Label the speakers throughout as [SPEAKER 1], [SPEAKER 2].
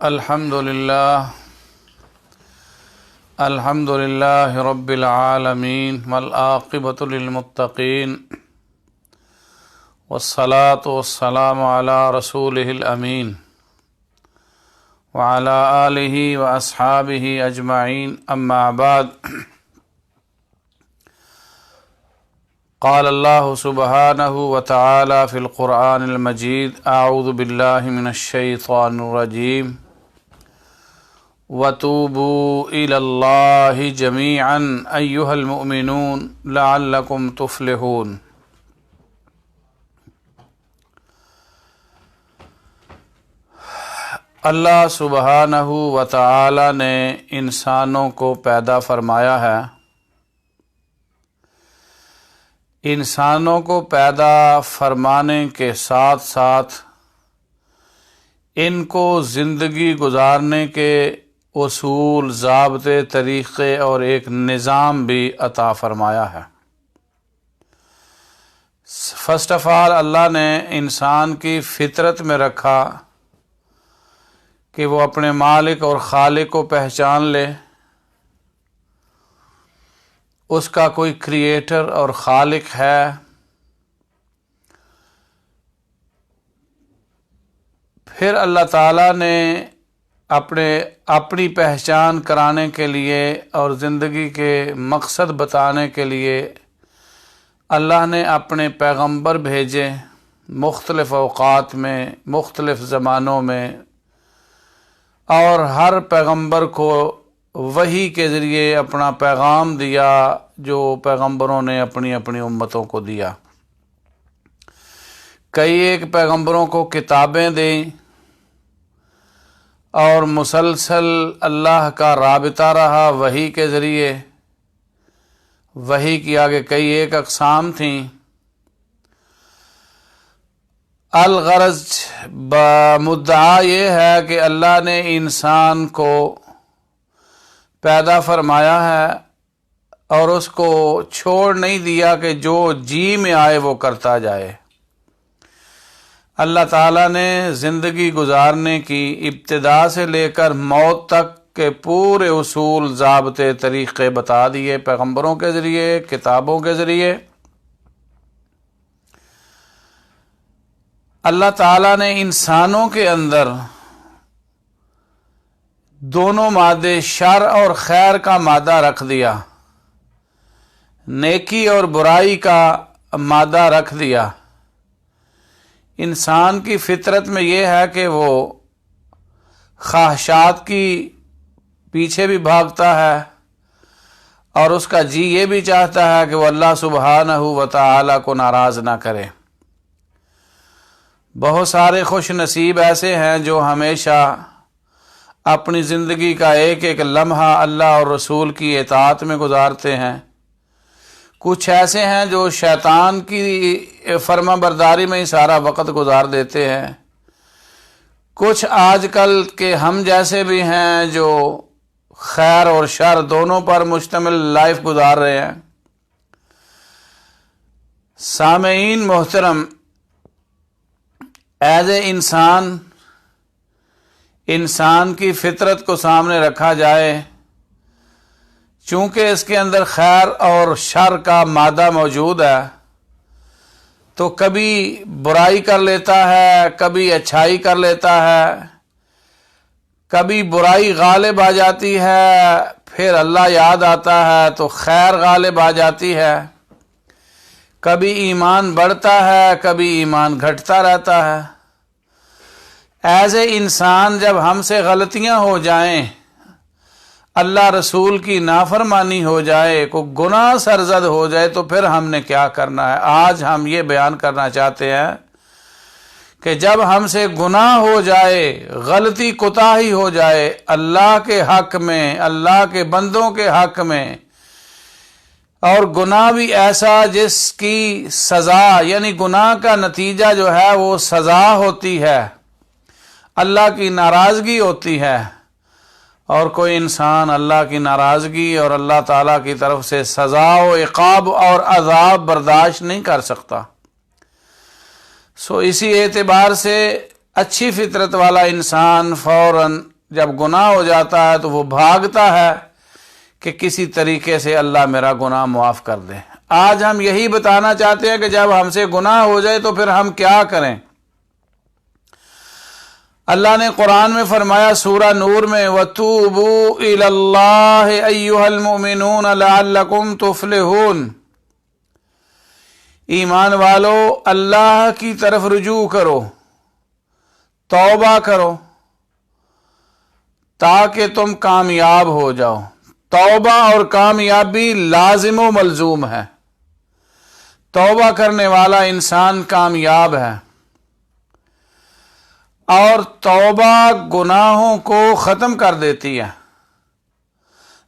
[SPEAKER 1] الحمد لله رب العالمين والعاقبة للمتقين والصلاة والسلام على رسوله الأمين وعلى آله وأصحابه أجمعين أما بعد قال الله سبحانه وتعالى في القرآن المجيد أعوذ بالله من الشيطان الرجيم وَتُوبُوا إِلَى اللَّهِ جَمِيعًا أَيُّهَا الْمُؤْمِنُونَ لَعَلَّكُمْ تُفْلِحُونَ۔ اللہ سبحانہ و تعالی نے انسانوں کو پیدا فرمایا ہے۔ انسانوں کو پیدا فرمانے کے ساتھ ساتھ ان کو زندگی گزارنے کے اصول، ضابطے، طریقے اور ایک نظام بھی عطا فرمایا ہے۔ فرسٹ آف آل اللہ نے انسان کی فطرت میں رکھا کہ وہ اپنے مالک اور خالق کو پہچان لے، اس کا کوئی کریٹر اور خالق ہے۔ پھر اللہ تعالیٰ نے اپنی پہچان کرانے کے لیے اور زندگی کے مقصد بتانے کے لیے اللہ نے اپنے پیغمبر بھیجے، مختلف اوقات میں، مختلف زمانوں میں، اور ہر پیغمبر کو وحی کے ذریعے اپنا پیغام دیا جو پیغمبروں نے اپنی اپنی امتوں کو دیا۔ کئی ایک پیغمبروں کو کتابیں دیں اور مسلسل اللہ کا رابطہ رہا وحی کے ذریعے۔ وحی کی آگے کئی ایک اقسام تھیں۔ الغرض مدعا یہ ہے کہ اللہ نے انسان کو پیدا فرمایا ہے اور اس کو چھوڑ نہیں دیا کہ جو جی میں آئے وہ کرتا جائے۔ اللہ تعالیٰ نے زندگی گزارنے کی ابتدا سے لے کر موت تک کے پورے اصول، ضابطے، طریقے بتا دیے پیغمبروں کے ذریعے، کتابوں کے ذریعے۔ اللہ تعالیٰ نے انسانوں کے اندر دونوں مادے، شر اور خیر کا مادہ رکھ دیا، نیکی اور برائی کا مادہ رکھ دیا۔ انسان کی فطرت میں یہ ہے کہ وہ خواہشات کی پیچھے بھی بھاگتا ہے اور اس کا جی یہ بھی چاہتا ہے کہ وہ اللہ سبحانہ و تعالی کو ناراض نہ کرے۔ بہت سارے خوش نصیب ایسے ہیں جو ہمیشہ اپنی زندگی کا ایک ایک لمحہ اللہ اور رسول کی اطاعت میں گزارتے ہیں۔ کچھ ایسے ہیں جو شیطان کی فرما برداری میں ہی سارا وقت گزار دیتے ہیں۔ کچھ آج کل کے ہم جیسے بھی ہیں جو خیر اور شر دونوں پر مشتمل لائف گزار رہے ہیں۔ سامعین محترم، ایز اے انسان کی فطرت کو سامنے رکھا جائے، چونکہ اس کے اندر خیر اور شر کا مادہ موجود ہے، تو کبھی برائی کر لیتا ہے، کبھی اچھائی کر لیتا ہے، کبھی برائی غالب آ جاتی ہے، پھر اللہ یاد آتا ہے تو خیر غالب آ جاتی ہے۔ کبھی ایمان بڑھتا ہے، کبھی ایمان گھٹتا رہتا ہے۔ ایز اے انسان جب ہم سے غلطیاں ہو جائیں، اللہ رسول کی نافرمانی ہو جائے، کوئی گناہ سرزد ہو جائے، تو پھر ہم نے کیا کرنا ہے؟ آج ہم یہ بیان کرنا چاہتے ہیں کہ جب ہم سے گناہ ہو جائے، غلطی کوتاہی ہو جائے اللہ کے حق میں، اللہ کے بندوں کے حق میں، اور گناہ بھی ایسا جس کی سزا، یعنی گناہ کا نتیجہ جو ہے وہ سزا ہوتی ہے، اللہ کی ناراضگی ہوتی ہے، اور کوئی انسان اللہ کی ناراضگی اور اللہ تعالیٰ کی طرف سے سزا و عقاب اور عذاب برداشت نہیں کر سکتا۔ اسی اعتبار سے اچھی فطرت والا انسان فوراً جب گناہ ہو جاتا ہے تو وہ بھاگتا ہے کہ کسی طریقے سے اللہ میرا گناہ معاف کر دے۔ آج ہم یہی بتانا چاہتے ہیں کہ جب ہم سے گناہ ہو جائے تو پھر ہم کیا کریں۔ اللہ نے قرآن میں فرمایا سورہ نور میں وَتُوبُوا إِلَى اللَّهِ أَيُّهَا الْمُؤْمِنُونَ لَعَلَّكُمْ تُفْلِحُونَ، ایمان والو اللہ کی طرف رجوع کرو، توبہ کرو تاکہ تم کامیاب ہو جاؤ۔ توبہ اور کامیابی لازم و ملزوم ہے۔ توبہ کرنے والا انسان کامیاب ہے، اور توبہ گناہوں کو ختم کر دیتی ہے۔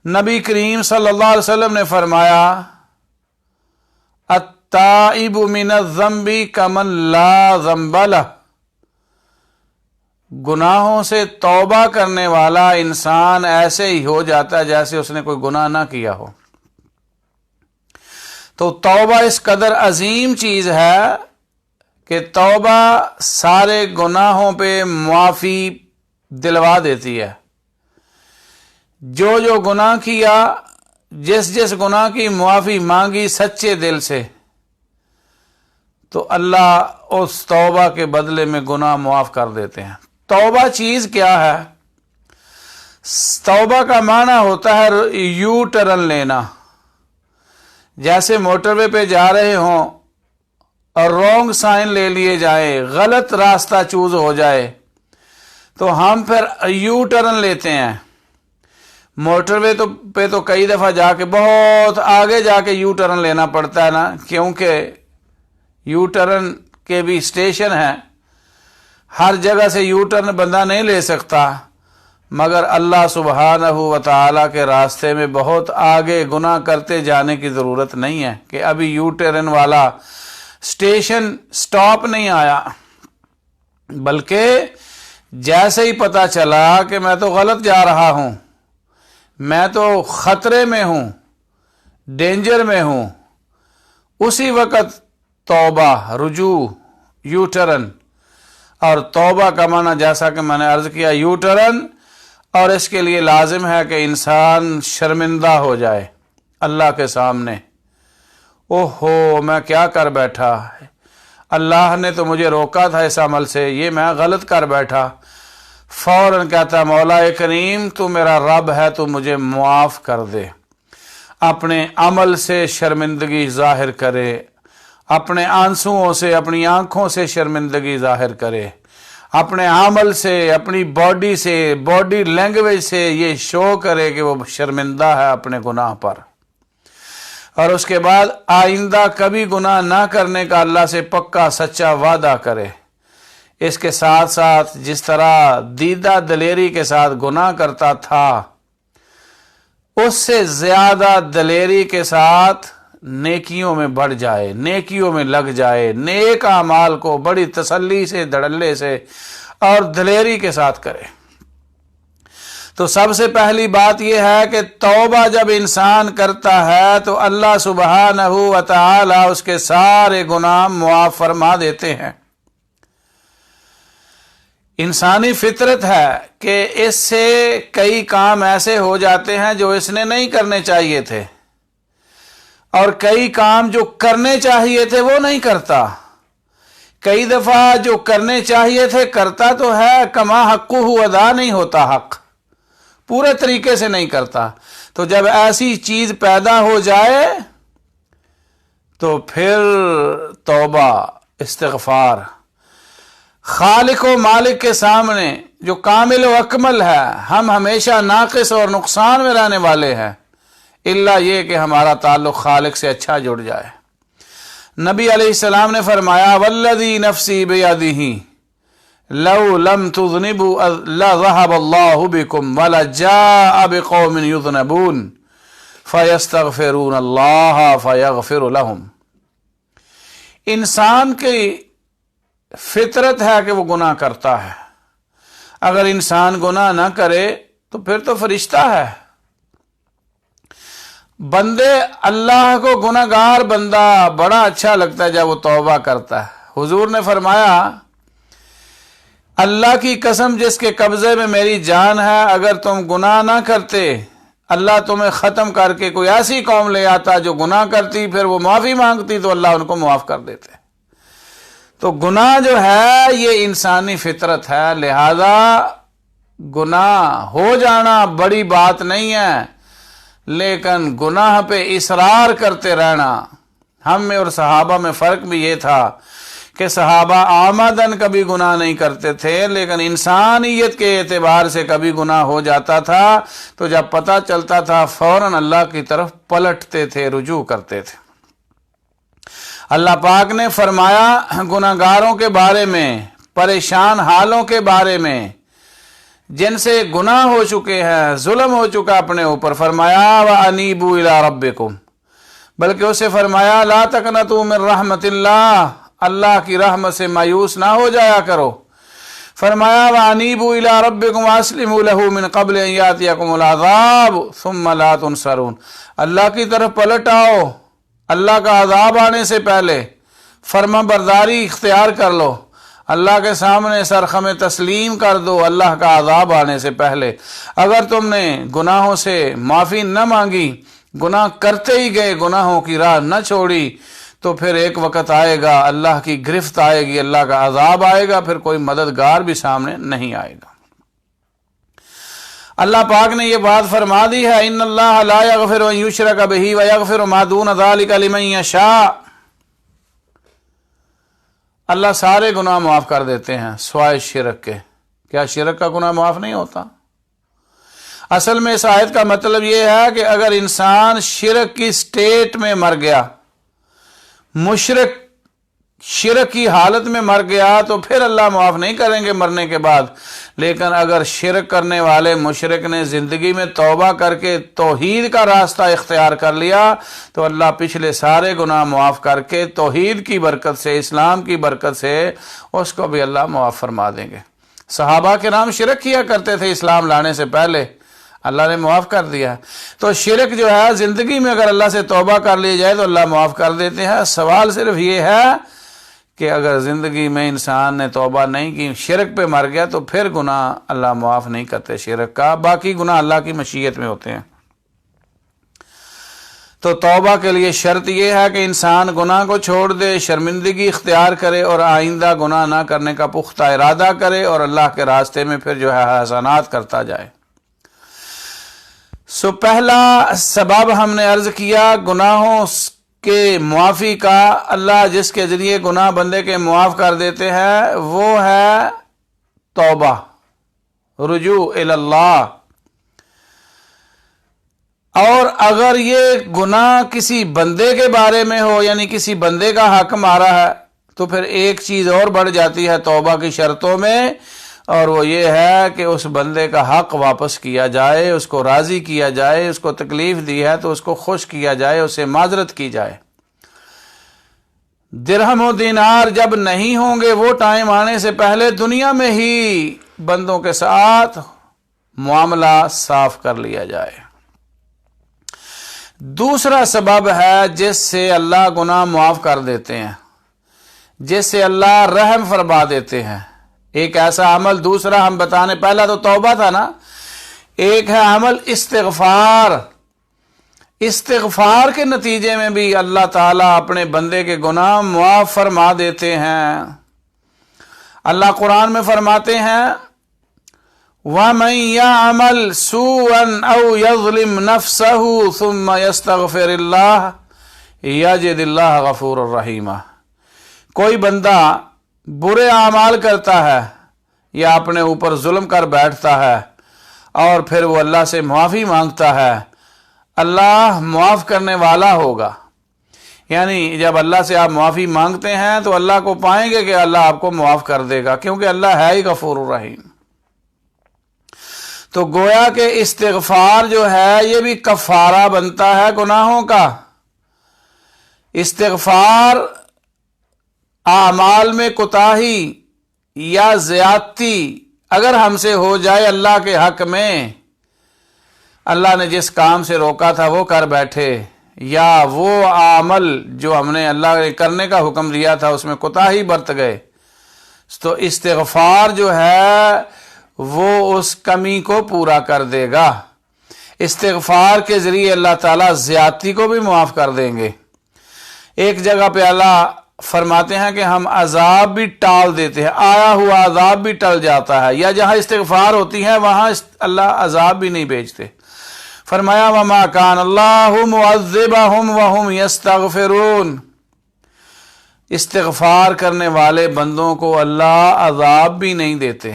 [SPEAKER 1] نبی کریم صلی اللہ علیہ وسلم نے فرمایا التائب من الذنب کمن لا ذنب لہ، گناہوں سے توبہ کرنے والا انسان ایسے ہی ہو جاتا ہے جیسے اس نے کوئی گناہ نہ کیا ہو۔ تو توبہ اس قدر عظیم چیز ہے کہ توبہ سارے گناہوں پہ معافی دلوا دیتی ہے۔ جو جو گناہ کیا، جس جس گناہ کی معافی مانگی سچے دل سے، تو اللہ اس توبہ کے بدلے میں گناہ معاف کر دیتے ہیں۔ توبہ چیز کیا ہے؟ توبہ کا معنی ہوتا ہے یو ٹرن لینا۔ جیسے موٹر وے پہ جا رہے ہوں اور رونگ سائن لے لیے جائیں، غلط راستہ چوز ہو جائے تو ہم پھر یو ٹرن لیتے ہیں۔ موٹر وے پہ تو کئی دفعہ جا کے بہت آگے جا کے یو ٹرن لینا پڑتا ہے نا، کیونکہ یو ٹرن کے بھی اسٹیشن ہیں، ہر جگہ سے یو ٹرن بندہ نہیں لے سکتا، مگر اللہ سبحانہ و تعالی کے راستے میں بہت آگے گناہ کرتے جانے کی ضرورت نہیں ہے کہ ابھی یو ٹرن والا اسٹیشن سٹاپ نہیں آیا، بلکہ جیسے ہی پتہ چلا کہ میں تو غلط جا رہا ہوں، میں تو خطرے میں ہوں، ڈینجر میں ہوں، اسی وقت توبہ، رجوع، یو ٹرن۔ اور توبہ کا معنی جیسا کہ میں نے عرض کیا یو ٹرن، اور اس کے لیے لازم ہے کہ انسان شرمندہ ہو جائے اللہ کے سامنے۔ اوہو میں کیا کر بیٹھا، اللہ نے تو مجھے روکا تھا اس عمل سے، یہ میں غلط کر بیٹھا۔ فوراً کہتا مولا کریم تو میرا رب ہے، تو مجھے معاف کر دے۔ اپنے عمل سے شرمندگی ظاہر کرے، اپنے آنسوؤں سے، اپنی آنکھوں سے شرمندگی ظاہر کرے، اپنے عمل سے، اپنی باڈی سے، باڈی لینگویج سے یہ شو کرے کہ وہ شرمندہ ہے اپنے گناہ پر، اور اس کے بعد آئندہ کبھی گناہ نہ کرنے کا اللہ سے پکا سچا وعدہ کرے۔ اس کے ساتھ ساتھ جس طرح دیدہ دلیری کے ساتھ گناہ کرتا تھا، اس سے زیادہ دلیری کے ساتھ نیکیوں میں بڑھ جائے، نیکیوں میں لگ جائے، نیک اعمال کو بڑی تسلی سے، دھڑلے سے اور دلیری کے ساتھ کرے۔ تو سب سے پہلی بات یہ ہے کہ توبہ جب انسان کرتا ہے تو اللہ سبحانہ و تعالی اس کے سارے گناہ معاف فرما دیتے ہیں۔ انسانی فطرت ہے کہ اس سے کئی کام ایسے ہو جاتے ہیں جو اس نے نہیں کرنے چاہیے تھے، اور کئی کام جو کرنے چاہیے تھے وہ نہیں کرتا۔ کئی دفعہ جو کرنے چاہیے تھے کرتا تو ہے، کما حقہ ادا نہیں ہوتا، حق پورے طریقے سے نہیں کرتا۔ تو جب ایسی چیز پیدا ہو جائے تو پھر توبہ، استغفار، خالق و مالک کے سامنے جو کامل و اکمل ہے، ہم ہمیشہ ناقص اور نقصان میں رہنے والے ہیں، الا یہ کہ ہمارا تعلق خالق سے اچھا جڑ جائے۔ نبی علیہ السلام نے فرمایا والذی نفسی بیدہ لو لم تذنبوا لذهب اللہ بکم ولجاء بقوم یذنبون فیستغفرون اللہ فیغفر لهم۔ انسان کی فطرت ہے کہ وہ گناہ کرتا ہے، اگر انسان گناہ نہ کرے تو پھر تو فرشتہ ہے۔ بندے اللہ کو گناہگار بندہ بڑا اچھا لگتا ہے جب وہ توبہ کرتا ہے۔ حضور نے فرمایا اللہ کی قسم جس کے قبضے میں میری جان ہے، اگر تم گناہ نہ کرتے اللہ تمہیں ختم کر کے کوئی ایسی قوم لے آتا جو گناہ کرتی، پھر وہ معافی مانگتی تو اللہ ان کو معاف کر دیتے۔ تو گناہ جو ہے یہ انسانی فطرت ہے، لہذا گناہ ہو جانا بڑی بات نہیں ہے، لیکن گناہ پہ اصرار کرتے رہنا۔ ہم میں اور صحابہ میں فرق بھی یہ تھا کہ صحابہ آمدن کبھی گناہ نہیں کرتے تھے، لیکن انسانیت کے اعتبار سے کبھی گناہ ہو جاتا تھا تو جب پتہ چلتا تھا فوراً اللہ کی طرف پلٹتے تھے، رجوع کرتے تھے۔ اللہ پاک نے فرمایا گناہگاروں کے بارے میں، پریشان حالوں کے بارے میں، جن سے گناہ ہو چکے ہیں، ظلم ہو چکا اپنے اوپر، فرمایا وَأَنِيبُوا إِلَىٰ رَبِّكُمْ، بلکہ اسے فرمایا لا تقنطوا من رحمت اللہ کی رحمت سے مایوس نہ ہو جایا کرو۔ فرمایا وَأَنِيبُوا إِلَىٰ رَبِّكُمْ وَأَسْلِمُوا لَهُ مِن قَبْلِ أَن يَأْتِيَكُمُ الْعَذَابُ ثُمَّ لَا تُنصَرُونَ، اللہ کی طرف پلٹ آؤ، اللہ کا عذاب آنے سے پہلے فرما برداری اختیار کر لو، اللہ کے سامنے سرخم تسلیم کر دو اللہ کا عذاب آنے سے پہلے۔ اگر تم نے گناہوں سے معافی نہ مانگی، گناہ کرتے ہی گئے، گناہوں کی راہ نہ چھوڑی، تو پھر ایک وقت آئے گا اللہ کی گرفت آئے گی، اللہ کا عذاب آئے گا، پھر کوئی مددگار بھی سامنے نہیں آئے گا۔ اللہ پاک نے یہ بات فرما دی ہے ان اللہ لا یغفر ان یشرک بہ ویغفر ما دون ذلک لمن یشاء، اللہ سارے گناہ معاف کر دیتے ہیں سوائے شرک کے۔ کیا شرک کا گناہ معاف نہیں ہوتا؟ اصل میں اس آیت کا مطلب یہ ہے کہ اگر انسان شرک کی سٹیٹ میں مر گیا، شرک کی حالت میں مر گیا، تو پھر اللہ معاف نہیں کریں گے مرنے کے بعد۔ لیکن اگر شرک کرنے والے مشرک نے زندگی میں توبہ کر کے توحید کا راستہ اختیار کر لیا تو اللہ پچھلے سارے گناہ معاف کر کے توحید کی برکت سے، اسلام کی برکت سے اس کو بھی اللہ معاف فرما دیں گے۔ صحابہ کرام شرک کیا کرتے تھے اسلام لانے سے پہلے، اللہ نے معاف کر دیا۔ تو شرک جو ہے زندگی میں اگر اللہ سے توبہ کر لی جائے تو اللہ معاف کر دیتے ہیں۔ سوال صرف یہ ہے کہ اگر زندگی میں انسان نے توبہ نہیں کی، شرک پہ مر گیا، تو پھر گناہ اللہ معاف نہیں کرتے شرک کا، باقی گناہ اللہ کی مشیت میں ہوتے ہیں۔ تو توبہ کے لیے شرط یہ ہے کہ انسان گناہ کو چھوڑ دے، شرمندگی اختیار کرے اور آئندہ گناہ نہ کرنے کا پختہ ارادہ کرے اور اللہ کے راستے میں پھر جو ہے حسنات کرتا جائے۔ پہلا سبب ہم نے عرض کیا گناہوں کے معافی کا، اللہ جس کے ذریعے گناہ بندے کے معاف کر دیتے ہیں وہ ہے توبہ، رجوع الی اللہ۔ اور اگر یہ گناہ کسی بندے کے بارے میں ہو، یعنی کسی بندے کا حق مارا ہے، تو پھر ایک چیز اور بڑھ جاتی ہے توبہ کی شرطوں میں، اور وہ یہ ہے کہ اس بندے کا حق واپس کیا جائے، اس کو راضی کیا جائے، اس کو تکلیف دی ہے تو اس کو خوش کیا جائے، اسے معذرت کی جائے۔ درہم و دینار جب نہیں ہوں گے، وہ ٹائم آنے سے پہلے دنیا میں ہی بندوں کے ساتھ معاملہ صاف کر لیا جائے۔ دوسرا سبب ہے جس سے اللہ گناہ معاف کر دیتے ہیں، جس سے اللہ رحم فرما دیتے ہیں۔ ایک ایسا عمل، دوسرا ہم بتانے، پہلا تو توبہ تھا نا، ایک ہے عمل استغفار۔ استغفار کے نتیجے میں بھی اللہ تعالیٰ اپنے بندے کے گناہ معاف فرما دیتے ہیں۔ اللہ قرآن میں فرماتے ہیں وَمَن يَعْمَلْ سُوءًا أَوْ يَظْلِمْ نَفْسَهُ ثُمَّ يَسْتَغْفِرِ اللَّهَ يَجِدِ اللَّهَ غَفُورًا رَحِيمًا، کوئی بندہ برے اعمال کرتا ہے یا اپنے اوپر ظلم کر بیٹھتا ہے اور پھر وہ اللہ سے معافی مانگتا ہے، اللہ معاف کرنے والا ہوگا۔ یعنی جب اللہ سے آپ معافی مانگتے ہیں تو اللہ کو پائیں گے کہ اللہ آپ کو معاف کر دے گا، کیونکہ اللہ ہے ہی غفور الرحیم۔ تو گویا کہ استغفار جو ہے یہ بھی کفارہ بنتا ہے گناہوں کا۔ استغفار اعمال میں کوتاہی یا زیادتی اگر ہم سے ہو جائے اللہ کے حق میں، اللہ نے جس کام سے روکا تھا وہ کر بیٹھے، یا وہ عمل جو ہم نے اللہ نے کرنے کا حکم دیا تھا اس میں کوتاہی برت گئے، تو استغفار جو ہے وہ اس کمی کو پورا کر دے گا۔ استغفار کے ذریعے اللہ تعالیٰ زیادتی کو بھی معاف کر دیں گے۔ ایک جگہ پہ اللہ فرماتے ہیں کہ ہم عذاب بھی ٹال دیتے ہیں، آیا ہوا عذاب بھی ٹل جاتا ہے، یا جہاں استغفار ہوتی ہے وہاں اللہ عذاب بھی نہیں بھیجتے۔ فرمایا وما کان اللہ معذبہم وہم یستغفرون، استغفار کرنے والے بندوں کو اللہ عذاب بھی نہیں دیتے۔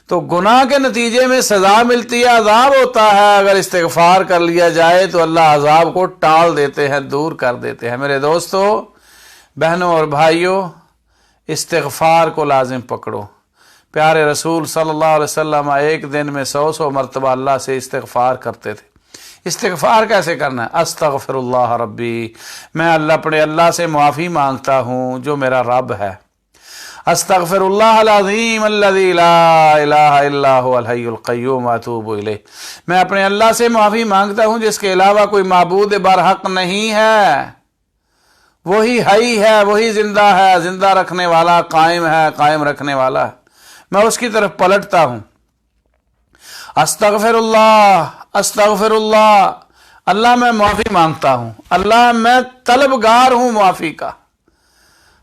[SPEAKER 1] تو گناہ کے نتیجے میں سزا ملتی ہے، عذاب ہوتا ہے، اگر استغفار کر لیا جائے تو اللہ عذاب کو ٹال دیتے ہیں، دور کر دیتے ہیں۔ میرے دوستو، بہنوں اور بھائیوں، استغفار کو لازم پکڑو۔ پیارے رسول صلی اللہ علیہ وسلم ایک دن میں 100 مرتبہ اللہ سے استغفار کرتے تھے۔ استغفار کیسے کرنا ہے؟ استغفر اللہ ربی، میں اپنے اللہ سے معافی مانگتا ہوں جو میرا رب ہے۔ استغفر اللہ العظیم الذی لا الہ الا هو الحی القیوم واتوب الیہ، میں اپنے اللہ سے معافی مانگتا ہوں جس کے علاوہ کوئی معبود برحق نہیں ہے، وہی حی ہے، وہی زندہ ہے، زندہ رکھنے والا، قائم ہے، قائم رکھنے والا ہے، میں اس کی طرف پلٹتا ہوں۔ استغفر اللہ، اللہ میں معافی مانگتا ہوں، اللہ میں طلبگار ہوں معافی کا۔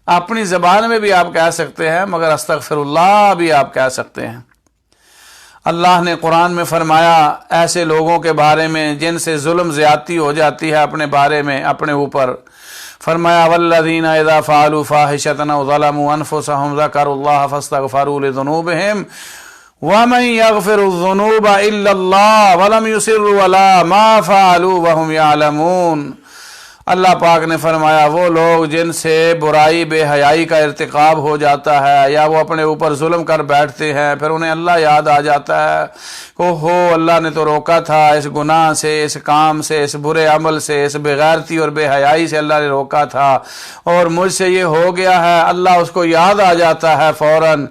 [SPEAKER 1] اپنی زبان میں بھی آپ کہہ سکتے ہیں، مگر استغفر اللہ بھی آپ کہہ سکتے ہیں۔ اللہ نے قرآن میں فرمایا ایسے لوگوں کے بارے میں جن سے ظلم زیادتی ہو جاتی ہے اپنے بارے میں، اپنے اوپر، فرمایا والذین اذا فعلوا فاحشۃ او ظلموا انفسهم ذکروا اللہ فاستغفروا لذنوبهم ومن يغفر الذنوب الا اللہ ولم يصروا على ما فعلوا وهم يعلمون۔ اللہ پاک نے فرمایا وہ لوگ جن سے برائی بے حیائی کا ارتکاب ہو جاتا ہے یا وہ اپنے اوپر ظلم کر بیٹھتے ہیں، پھر انہیں اللہ یاد آ جاتا ہے کہ اللہ نے تو روکا تھا، اس گناہ سے، اس کام سے، اس برے عمل سے، اس بغیرتی اور بے حیائی سے اللہ نے روکا تھا اور مجھ سے یہ ہو گیا ہے، اللہ اس کو یاد آ جاتا ہے فوراً۔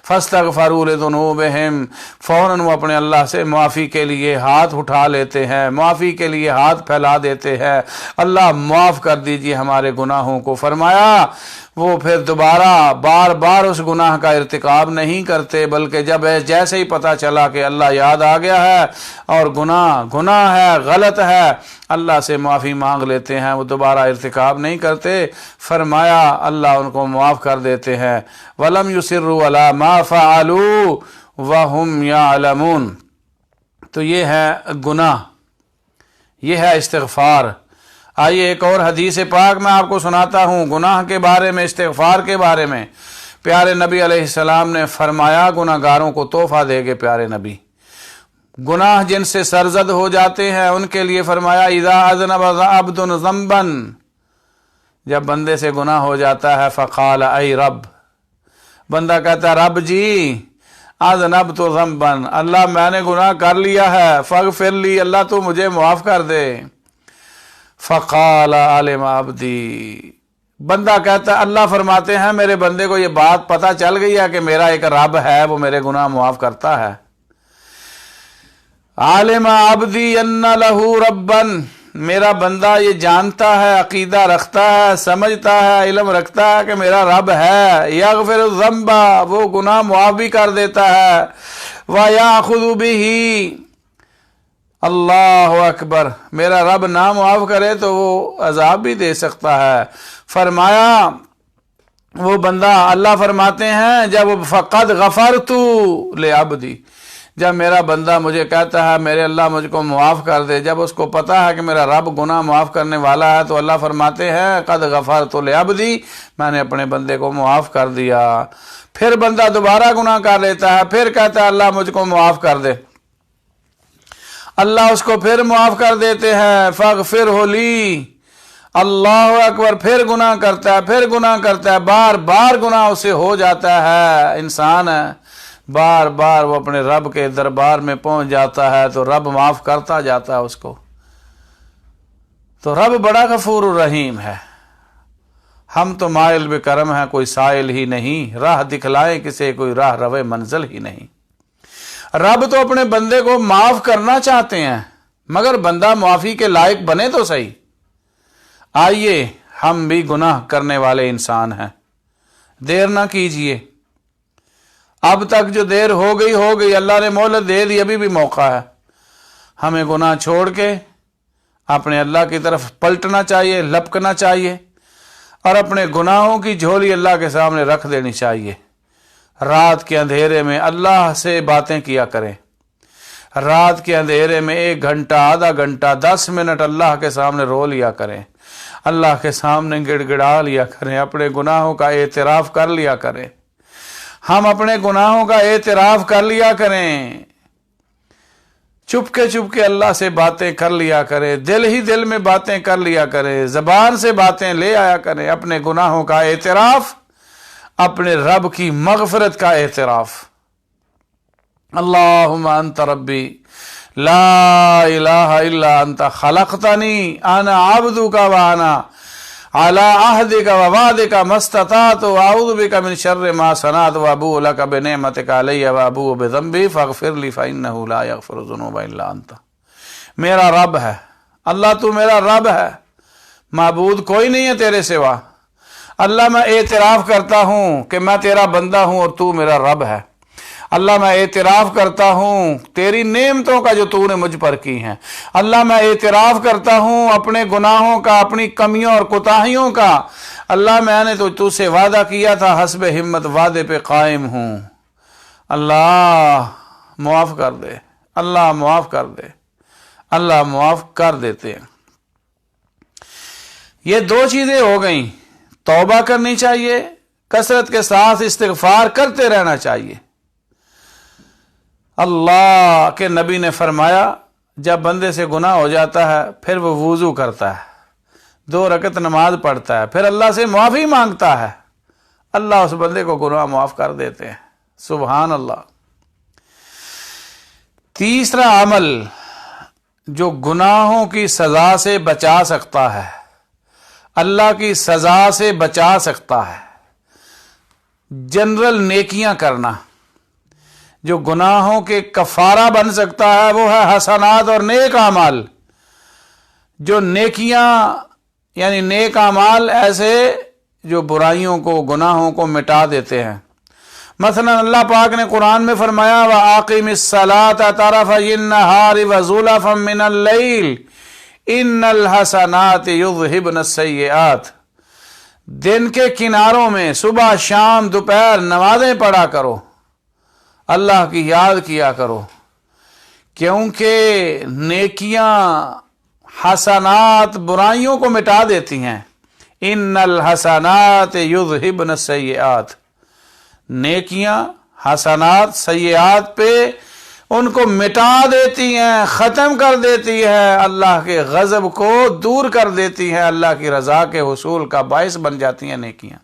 [SPEAKER 1] فاستغفروا لذنوبہم، فوراً وہ اپنے اللہ سے معافی کے لیے ہاتھ اٹھا لیتے ہیں، معافی کے لیے ہاتھ پھیلا دیتے ہیں، اللہ معاف کر دیجئے ہمارے گناہوں کو۔ فرمایا وہ پھر دوبارہ بار بار اس گناہ کا ارتکاب نہیں کرتے، بلکہ جب جیسے ہی پتہ چلا کہ اللہ یاد آ گیا ہے اور گناہ ہے، غلط ہے، اللہ سے معافی مانگ لیتے ہیں، وہ دوبارہ ارتکاب نہیں کرتے۔ فرمایا اللہ ان کو معاف کر دیتے ہیں۔ وَلَمْ يُصِرُّوا عَلَى مَا فَعَلُوا وَهُمْ يَعْلَمُونَ۔ تو یہ ہے گناہ، یہ ہے استغفار۔ آئیے ایک اور حدیث پاک میں آپ کو سناتا ہوں گناہ کے بارے میں، استغفار کے بارے میں۔ پیارے نبی علیہ السلام نے فرمایا گناہ گاروں کو تحفہ دے گے پیارے نبی، گناہ جن سے سرزد ہو جاتے ہیں ان کے لیے فرمایا اذا اذنب عبد ذنبا، جب بندے سے گناہ ہو جاتا ہے فقال ای رب، بندہ کہتا ہے رب جی اذنبت ذنبا، اللہ میں نے گناہ کر لیا ہے، فاغفر لی، اللہ تو مجھے معاف کر دے۔ فقال علم عبدی، بندہ کہتا ہے اللہ فرماتے ہیں میرے بندے کو یہ بات پتہ چل گئی ہے کہ میرا ایک رب ہے، وہ میرے گناہ معاف کرتا ہے۔ عالم عبدی ان لہ ربا، میرا بندہ یہ جانتا ہے، عقیدہ رکھتا ہے، سمجھتا ہے، علم رکھتا ہے کہ میرا رب ہے، یغفر الذنب، وہ گناہ معاف بھی کر دیتا ہے، ویاخذ بہ، اللہ اکبر، میرا رب نہ معاف کرے تو وہ عذاب بھی دے سکتا ہے۔ فرمایا وہ بندہ، اللہ فرماتے ہیں جب فقد غفرت لعبدی، جب میرا بندہ مجھے کہتا ہے میرے اللہ مجھ کو معاف کر دے، جب اس کو پتہ ہے کہ میرا رب گناہ معاف کرنے والا ہے تو اللہ فرماتے ہیں قد غفرت لعبدی، میں نے اپنے بندے کو معاف کر دیا۔ پھر بندہ دوبارہ گناہ کر لیتا ہے، پھر کہتا ہے اللہ مجھ کو معاف کر دے، اللہ اس کو پھر معاف کر دیتے ہیں، فاغفرہ لی، اللہ اکبر، پھر گناہ کرتا ہے، پھر گناہ کرتا ہے، بار بار گناہ اسے ہو جاتا ہے، انسان ہے، بار بار وہ اپنے رب کے دربار میں پہنچ جاتا ہے تو رب معاف کرتا جاتا ہے اس کو۔ تو رب بڑا غفور الرحیم ہے، ہم تو مائل بکرم ہیں، کوئی سائل ہی نہیں، راہ دکھلائیں کسے کوئی راہ روے منزل ہی نہیں۔ رب تو اپنے بندے کو معاف کرنا چاہتے ہیں مگر بندہ معافی کے لائق بنے تو صحیح۔ آئیے ہم بھی گناہ کرنے والے انسان ہیں، دیر نہ کیجئے، اب تک جو دیر ہو گئی، اللہ نے مہلت دے دی، ابھی بھی موقع ہے۔ ہمیں گناہ چھوڑ کے اپنے اللہ کی طرف پلٹنا چاہیے، لپکنا چاہیے، اور اپنے گناہوں کی جھولی اللہ کے سامنے رکھ دینی چاہیے۔ رات کے اندھیرے میں اللہ سے باتیں کیا کریں، رات کے اندھیرے میں 1 گھنٹہ، آدھا گھنٹہ، 10 منٹ اللہ کے سامنے رو لیا کریں، اللہ کے سامنے گڑ گڑا لیا کریں، اپنے گناہوں کا اعتراف کر لیا کریں۔ ہم اپنے گناہوں کا اعتراف کر لیا کریں، چپ کے اللہ سے باتیں کر لیا کریں، دل ہی دل میں باتیں کر لیا کریں، زبان سے باتیں لے آیا کریں، اپنے گناہوں کا اعتراف، اپنے رب کی مغفرت کا اعتراف۔ اللہم انت ربی لا الہ الا انت خلقتنی انا عبدک وانا علی عہدک ووعدک ما استطعت واعوذ بک من شر ما صنعت وابوء لک بنعمتک علی وابوء بذنبی فاغفر لی فانہ لا یغفر الذنوب الا انت۔ میرا رب ہے اللہ، تو میرا رب ہے، معبود کوئی نہیں ہے تیرے سوا۔ اللہ میں اعتراف کرتا ہوں کہ میں تیرا بندہ ہوں اور تو میرا رب ہے۔ اللہ میں اعتراف کرتا ہوں تیری نعمتوں کا جو تو نے مجھ پر کی ہیں۔ اللہ میں اعتراف کرتا ہوں اپنے گناہوں کا، اپنی کمیوں اور کوتاہیوں کا۔ اللہ میں نے تو سے وعدہ کیا تھا، حسب ہمت وعدے پہ قائم ہوں۔ اللہ معاف کر دے، اللہ معاف کر دے، اللہ معاف کر دیتے ہیں۔ یہ 2 چیزیں ہو گئیں، توبہ کرنی چاہیے، کثرت کے ساتھ استغفار کرتے رہنا چاہیے۔ اللہ کے نبی نے فرمایا جب بندے سے گناہ ہو جاتا ہے پھر وہ وضو کرتا ہے، 2 رکعت نماز پڑھتا ہے، پھر اللہ سے معافی مانگتا ہے، اللہ اس بندے کو گناہ معاف کر دیتے ہیں۔ سبحان اللہ۔ تیسرا عمل جو گناہوں کی سزا سے بچا سکتا ہے، اللہ کی سزا سے بچا سکتا ہے، جنرل نیکیاں کرنا، جو گناہوں کے کفارہ بن سکتا ہے وہ ہے حسنات اور نیک اعمال۔ جو نیکیاں یعنی نیک اعمال ایسے جو برائیوں کو، گناہوں کو مٹا دیتے ہیں۔ مثلا اللہ پاک نے قرآن میں فرمایا وَأَقِمِ الصَّلَاةَ طَرَفَيِ النَّهَارِ وَزُلَفًا مِّنَ اللَّيْلِ إِنَّ الْحَسَنَاتِ يُذْهِبْنَ السَّيِّئَاتِ۔ دن کے کناروں میں صبح شام دوپہر نمازیں پڑھا کرو، اللہ کی یاد کیا کرو، کیونکہ نیکیاں حسنات برائیوں کو مٹا دیتی ہیں۔ ان الحسنات یذہبن السیئات، نیکیاں حسنات سیئات پہ ان کو مٹا دیتی ہیں، ختم کر دیتی ہے، اللہ کے غضب کو دور کر دیتی ہیں، اللہ کی رضا کے حصول کا باعث بن جاتی ہیں نیکیاں۔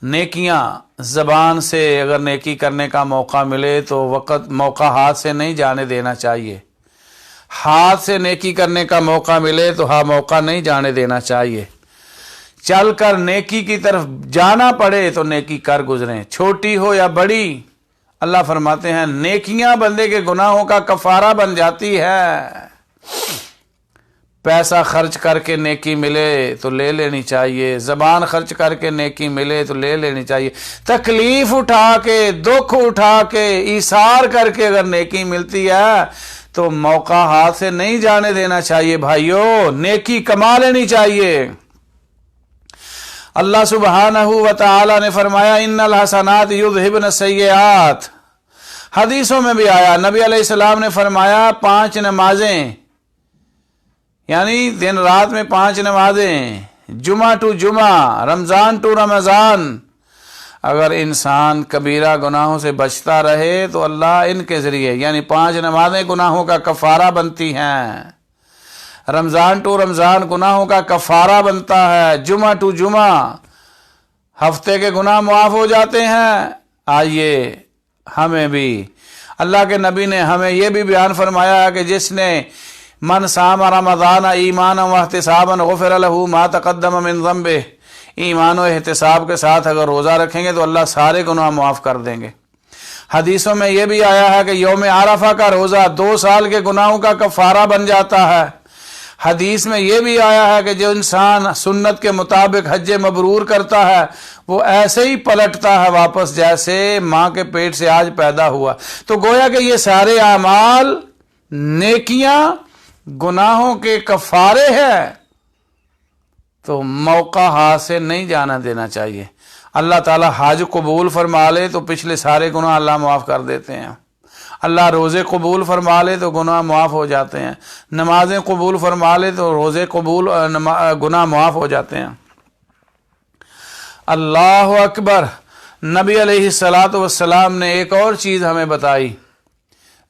[SPEAKER 1] نیکیاں زبان سے اگر نیکی کرنے کا موقع ملے تو موقع ہاتھ سے نہیں جانے دینا چاہیے، ہاتھ سے نیکی کرنے کا موقع ملے تو موقع نہیں جانے دینا چاہیے، چل کر نیکی کی طرف جانا پڑے تو نیکی کر گزریں، چھوٹی ہو یا بڑی۔ اللہ فرماتے ہیں نیکیاں بندے کے گناہوں کا کفارہ بن جاتی ہے۔ پیسہ خرچ کر کے نیکی ملے تو لے لینی چاہیے، زبان خرچ کر کے نیکی ملے تو لے لینی چاہیے، تکلیف اٹھا کے، دکھ اٹھا کے، ایثار کر کے اگر نیکی ملتی ہے تو موقع ہاتھ سے نہیں جانے دینا چاہیے۔ بھائیو نیکی کما لینی چاہیے۔ اللہ سبحانہ و تعالی نے فرمایا ان الحسنات یذہبن السیئات۔ حدیثوں میں بھی آیا، نبی علیہ السلام نے فرمایا 5 نمازیں یعنی دن رات میں 5 نمازیں، جمعہ ٹو جمعہ، رمضان ٹو رمضان، اگر انسان کبیرہ گناہوں سے بچتا رہے تو اللہ ان کے ذریعے یعنی 5 نمازیں گناہوں کا کفارہ بنتی ہیں، رمضان ٹو رمضان گناہوں کا کفارہ بنتا ہے، جمعہ ٹو جمعہ ہفتے کے گناہ معاف ہو جاتے ہیں۔ آئیے ہمیں بھی اللہ کے نبی نے ہمیں یہ بھی بیان فرمایا ہے کہ جس نے من صام رمضان ایمانا واحتسابا غفر له ما تقدم من ذنبه، ایمان و احتساب کے ساتھ اگر روزہ رکھیں گے تو اللہ سارے گناہ معاف کر دیں گے۔ حدیثوں میں یہ بھی آیا ہے کہ یوم عرفہ کا روزہ 2 سال کے گناہوں کا کفارہ بن جاتا ہے۔ حدیث میں یہ بھی آیا ہے کہ جو انسان سنت کے مطابق حج مبرور کرتا ہے وہ ایسے ہی پلٹتا ہے واپس جیسے ماں کے پیٹ سے آج پیدا ہوا۔ تو گویا کہ یہ سارے اعمال، نیکیاں گناہوں کے کفارے ہیں، تو موقع ہاتھ سے نہیں جانا دینا چاہیے۔ اللہ تعالیٰ حج قبول فرما لے تو پچھلے سارے گناہ اللہ معاف کر دیتے ہیں، اللہ روزے قبول فرما لے تو گناہ معاف ہو جاتے ہیں، نمازیں قبول فرما لے تو روزے قبول گناہ معاف ہو جاتے ہیں۔ اللہ اکبر۔ نبی علیہ السلام نے ایک اور چیز ہمیں بتائی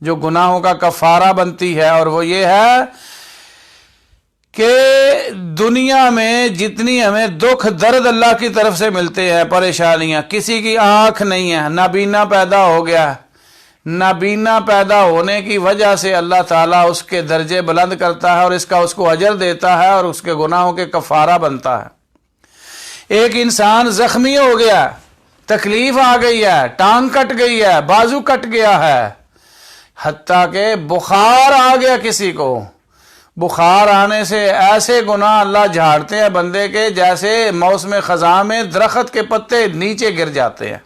[SPEAKER 1] جو گناہوں کا کفارہ بنتی ہے، اور وہ یہ ہے کہ دنیا میں جتنی ہمیں دکھ درد اللہ کی طرف سے ملتے ہیں، پریشانیاں، کسی کی آنکھ نہیں ہے، نابینا پیدا ہو گیا، نابینا پیدا ہونے کی وجہ سے اللہ تعالیٰ اس کے درجے بلند کرتا ہے اور اس کو اجر دیتا ہے اور اس کے گناہوں کے کفارہ بنتا ہے۔ ایک انسان زخمی ہو گیا، تکلیف آ گئی ہے، ٹانگ کٹ گئی ہے، بازو کٹ گیا ہے، حتیٰ کہ بخار آ گیا کسی کو، بخار آنے سے ایسے گناہ اللہ جھاڑتے ہیں بندے کے جیسے موسم خزاں میں درخت کے پتے نیچے گر جاتے ہیں۔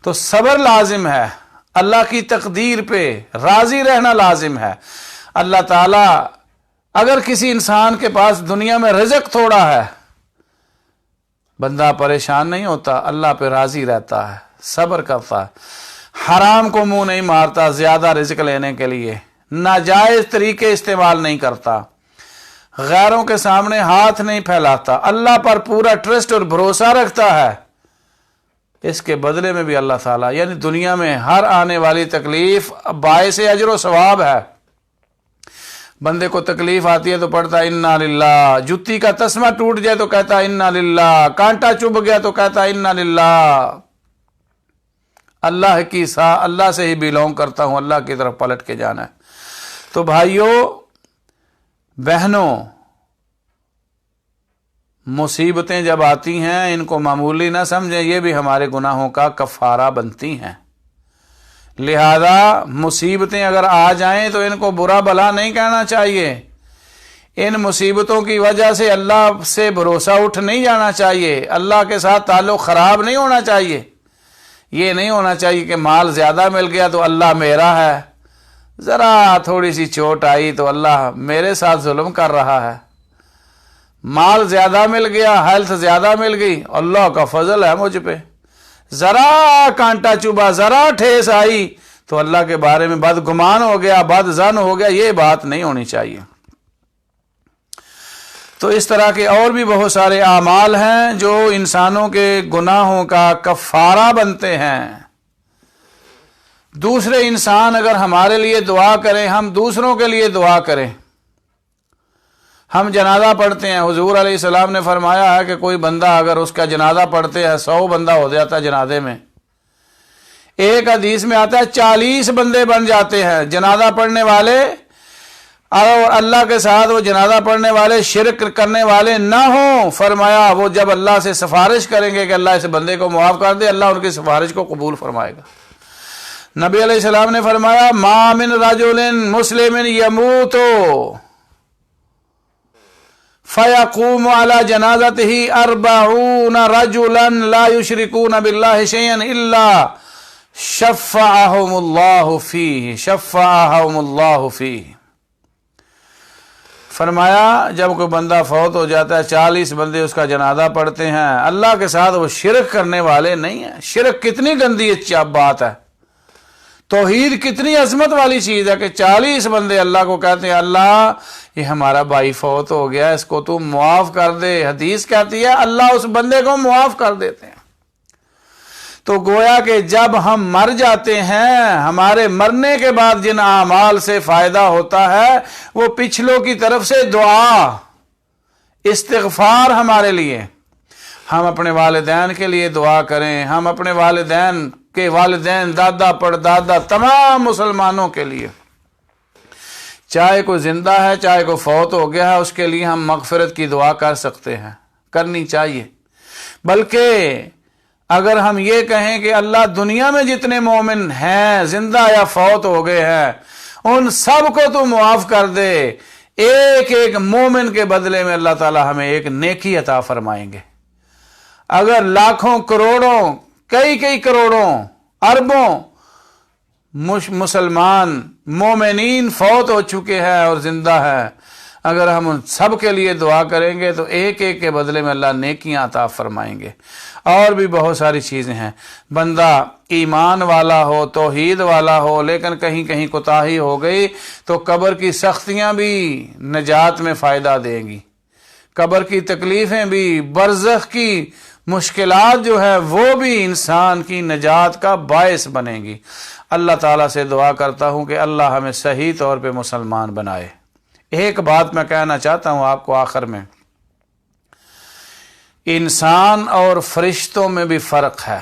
[SPEAKER 1] تو صبر لازم ہے، اللہ کی تقدیر پہ راضی رہنا لازم ہے۔ اللہ تعالیٰ اگر کسی انسان کے پاس دنیا میں رزق تھوڑا ہے، بندہ پریشان نہیں ہوتا، اللہ پہ راضی رہتا ہے، صبر کرتا ہے، حرام کو منہ نہیں مارتا زیادہ رزق لینے کے لیے، ناجائز طریقے استعمال نہیں کرتا، غیروں کے سامنے ہاتھ نہیں پھیلاتا، اللہ پر پورا ٹرسٹ اور بھروسہ رکھتا ہے۔ اس کے بدلے میں بھی اللہ تعالیٰ، یعنی دنیا میں ہر آنے والی تکلیف باعث اجر و ثواب ہے۔ بندے کو تکلیف آتی ہے تو پڑھتا انا للہ، جتی کا تسمہ ٹوٹ جائے تو کہتا انا للہ، کانٹا چبھ گیا تو کہتا انا للہ، اللہ سے ہی بیلونگ کرتا ہوں، اللہ کی طرف پلٹ کے جانا ہے۔ تو بھائیوں بہنوں، مصیبتیں جب آتی ہیں ان کو معمولی نہ سمجھیں، یہ بھی ہمارے گناہوں کا کفارہ بنتی ہیں۔ لہذا مصیبتیں اگر آ جائیں تو ان کو برا بھلا نہیں کہنا چاہیے، ان مصیبتوں کی وجہ سے اللہ سے بھروسہ اٹھ نہیں جانا چاہیے، اللہ کے ساتھ تعلق خراب نہیں ہونا چاہیے۔ یہ نہیں ہونا چاہیے کہ مال زیادہ مل گیا تو اللہ میرا ہے، ذرا تھوڑی سی چوٹ آئی تو اللہ میرے ساتھ ظلم کر رہا ہے۔ مال زیادہ مل گیا، ہیلتھ زیادہ مل گئی، اللہ کا فضل ہے مجھ پہ، ذرا کانٹا چبھا، ذرا ٹھیس آئی تو اللہ کے بارے میں بدگمان ہو گیا، بد ظن ہو گیا، یہ بات نہیں ہونی چاہیے۔ تو اس طرح کے اور بھی بہت سارے اعمال ہیں جو انسانوں کے گناہوں کا کفارہ بنتے ہیں۔ دوسرے انسان اگر ہمارے لیے دعا کریں، ہم دوسروں کے لیے دعا کریں۔ ہم جنازہ پڑھتے ہیں، حضور علیہ السلام نے فرمایا ہے کہ کوئی بندہ اگر اس کا جنازہ پڑھتے ہیں، 100 بندہ ہو جاتا ہے جنازے میں، ایک حدیث میں آتا ہے 40 بندے بن جاتے ہیں جنازہ پڑھنے والے، اور اللہ کے ساتھ وہ جنازہ پڑھنے والے شرک کرنے والے نہ ہوں۔ فرمایا وہ جب اللہ سے سفارش کریں گے کہ اللہ اس بندے کو معاف کر دے، اللہ ان کی سفارش کو قبول فرمائے گا۔ نبی علیہ السلام نے فرمایا ما من رجل مسلم یموت فیقوم علی جنازتہ 40 رجلا لا یشرکون باللہ شیئا الا شفعہم اللہ فیہ۔ فرمایا جب کوئی بندہ فوت ہو جاتا ہے، 40 بندے اس کا جنازہ پڑھتے ہیں، اللہ کے ساتھ وہ شرک کرنے والے نہیں ہیں۔ شرک کتنی گندی بات ہے، توحید کتنی عظمت والی چیز ہے کہ 40 بندے اللہ کو کہتے ہیں اللہ یہ ہمارا بھائی فوت ہو گیا، اس کو تو معاف کر دے۔ حدیث کہتی ہے اللہ اس بندے کو معاف کر دیتے ہیں۔ تو گویا کہ جب ہم مر جاتے ہیں، ہمارے مرنے کے بعد جن اعمال سے فائدہ ہوتا ہے وہ پچھلوں کی طرف سے دعا، استغفار ہمارے لیے۔ ہم اپنے والدین کے لیے دعا کریں، ہم اپنے والدین کے والدین، دادا پردادا، تمام مسلمانوں کے لیے، چاہے کوئی زندہ ہے چاہے کوئی فوت ہو گیا ہے، اس کے لیے ہم مغفرت کی دعا کر سکتے ہیں، کرنی چاہیے۔ بلکہ اگر ہم یہ کہیں کہ اللہ دنیا میں جتنے مومن ہیں زندہ یا فوت ہو گئے ہیں ان سب کو تو معاف کر دے، ایک ایک مومن کے بدلے میں اللہ تعالی ہمیں ایک نیکی عطا فرمائیں گے۔ اگر لاکھوں کروڑوں کئی کروڑوں اربوں مسلمان مومنین فوت ہو چکے ہیں اور زندہ ہے، اگر ہم ان سب کے لیے دعا کریں گے تو ایک ایک کے بدلے میں اللہ نیکیاں عطا فرمائیں گے۔ اور بھی بہت ساری چیزیں ہیں، بندہ ایمان والا ہو، توحید والا ہو، لیکن کہیں کوتاہی ہو گئی تو قبر کی سختیاں بھی نجات میں فائدہ دیں گی، قبر کی تکلیفیں بھی، برزخ کی مشکلات جو ہے وہ بھی انسان کی نجات کا باعث بنیں گی۔ اللہ تعالیٰ سے دعا کرتا ہوں کہ اللہ ہمیں صحیح طور پہ مسلمان بنائے۔ ایک بات میں کہنا چاہتا ہوں آپ کو آخر میں، انسان اور فرشتوں میں بھی فرق ہے۔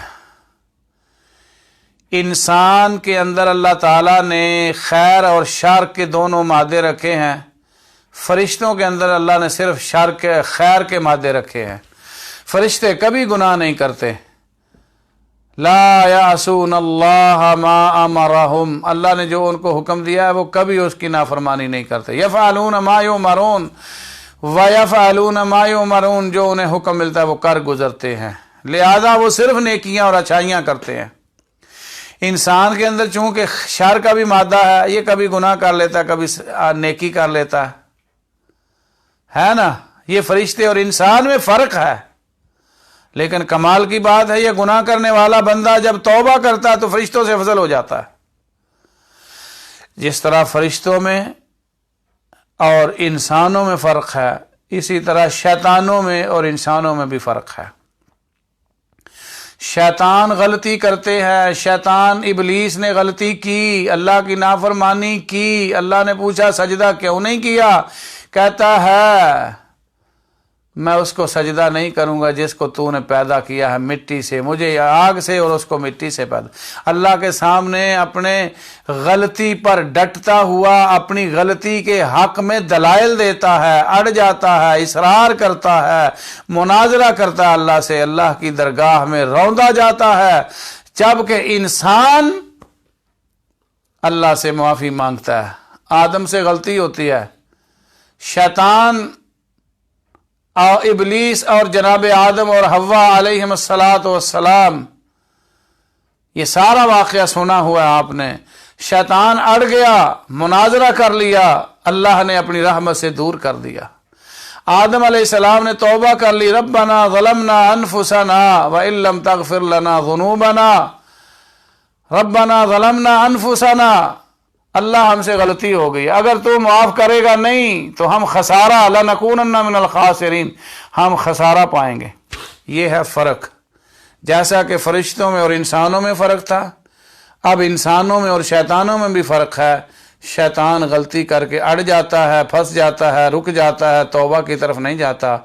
[SPEAKER 1] انسان کے اندر اللہ تعالیٰ نے خیر اور شر کے دونوں مادے رکھے ہیں، فرشتوں کے اندر اللہ نے صرف خیر کے مادے رکھے ہیں۔ فرشتے کبھی گناہ نہیں کرتے، لا یعصون اللہ ما امرہم، اللہ نے جو ان کو حکم دیا ہے وہ کبھی اس کی نافرمانی نہیں کرتے۔ یفعلون ما یؤمرون وَيَفْعَلُونَ مَا يُؤْمَرُونَ، جو انہیں حکم ملتا ہے وہ کر گزرتے ہیں، لہذا وہ صرف نیکیاں اور اچھائیاں کرتے ہیں۔ انسان کے اندر چونکہ شر کا بھی مادہ ہے، یہ کبھی گناہ کر لیتا ہے، کبھی نیکی کر لیتا ہے نا۔ یہ فرشتے اور انسان میں فرق ہے، لیکن کمال کی بات ہے یہ گناہ کرنے والا بندہ جب توبہ کرتا ہے تو فرشتوں سے افضل ہو جاتا ہے۔ جس طرح فرشتوں میں اور انسانوں میں فرق ہے، اسی طرح شیطانوں میں اور انسانوں میں بھی فرق ہے۔ شیطان غلطی کرتے ہیں، شیطان ابلیس نے غلطی کی، اللہ کی نافرمانی کی، اللہ نے پوچھا سجدہ کیوں نہیں کیا، کہتا ہے میں اس کو سجدہ نہیں کروں گا جس کو تو نے پیدا کیا ہے مٹی سے، مجھے آگ سے اور اس کو مٹی سے پیدا۔ اللہ کے سامنے اپنے غلطی پر ڈٹتا ہوا اپنی غلطی کے حق میں دلائل دیتا ہے، اڑ جاتا ہے، اصرار کرتا ہے، مناظرہ کرتا ہے اللہ سے، اللہ کی درگاہ میں روندا جاتا ہے، جبکہ انسان اللہ سے معافی مانگتا ہے۔ آدم سے غلطی ہوتی ہے، شیطان اور ابلیس اور جناب آدم اور حوا علیہم السلام، یہ سارا واقعہ سنا ہوا ہے آپ نے۔ شیطان اڑ گیا، مناظرہ کر لیا، اللہ نے اپنی رحمت سے دور کر دیا۔ آدم علیہ السلام نے توبہ کر لی، ربنا ظلمنا انفسنا وان لم تغفر لنا ذنوبنا، ربنا ظلمنا انفسنا، اللہ ہم سے غلطی ہو گئی، اگر تو معاف کرے گا نہیں تو ہم خسارہ، لنکونن من الخاسرین، ہم خسارہ پائیں گے۔ یہ ہے فرق، جیسا کہ فرشتوں میں اور انسانوں میں فرق تھا، اب انسانوں میں اور شیطانوں میں بھی فرق ہے۔ شیطان غلطی کر کے اڑ جاتا ہے، پھنس جاتا ہے، رک جاتا ہے، توبہ کی طرف نہیں جاتا۔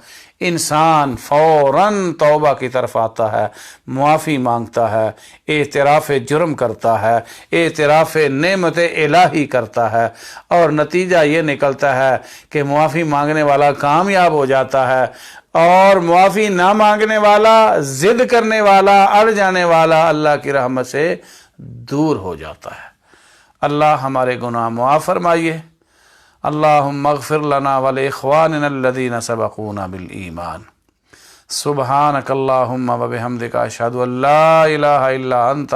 [SPEAKER 1] انسان فوراً توبہ کی طرف آتا ہے، معافی مانگتا ہے، اعتراف جرم کرتا ہے، اعتراف نعمت الہی کرتا ہے، اور نتیجہ یہ نکلتا ہے کہ معافی مانگنے والا کامیاب ہو جاتا ہے، اور معافی نہ مانگنے والا، ضد کرنے والا، اڑ جانے والا اللہ کی رحمت سے دور ہو جاتا ہے۔ اللہ ہمارے گناہ معاف فرمائیے۔ اللہم اغفر لنا ولاخواننا الذین سبقونا بالایمان۔ سبحانک اللہم وبحمدک، اشہد ان لا الہ الا انت،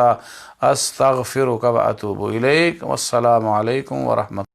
[SPEAKER 1] استغفرک واتوب الیک، والسلام علیکم ورحمۃ اللہ۔